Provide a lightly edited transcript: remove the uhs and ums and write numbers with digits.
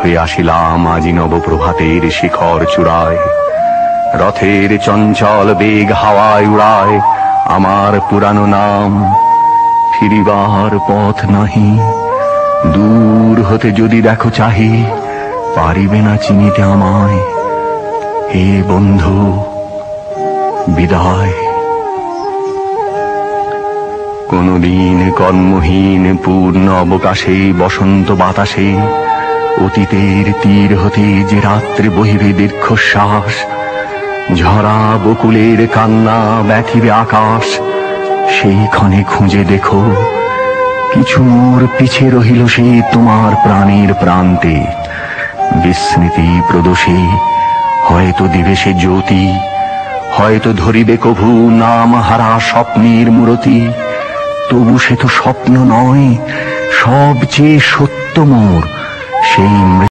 হয়ে আসিলাম আজি নবপ্রভাতের শিখর চূড়ায়। রথের চঞ্চল বেগ হাওয়ায় উড়ায় আমার পুরানো নাম। ফিরিবার পথ নাহি, দূর হতে যদি দেখো চাহি, পারিবে না চিনিতে আমায়। হে বন্ধু, বিদায়। কোনদিন কর্মহীন পূর্ণ অবকাশে বসন্ত বাতাসে অতীতের তীর হতে যে রাত্রে বহিবে দীর্ঘশ্বাস, ঝরা বকুলের কান্না ব্যথিবে আকাশ, সেইখানে খুঁজে দেখো কিছু মোর পিছে রহিল সে তোমার প্রাণের প্রান্তে। বিস্মৃতি প্রদোষে হয়তো দিবে সে জ্যোতি, হয়তো ধরিবে কভু নাম হারা স্বপ্নের মূরতি। তবু সে তো স্বপ্ন নয়, সবচেয়ে সত্য মোর সেই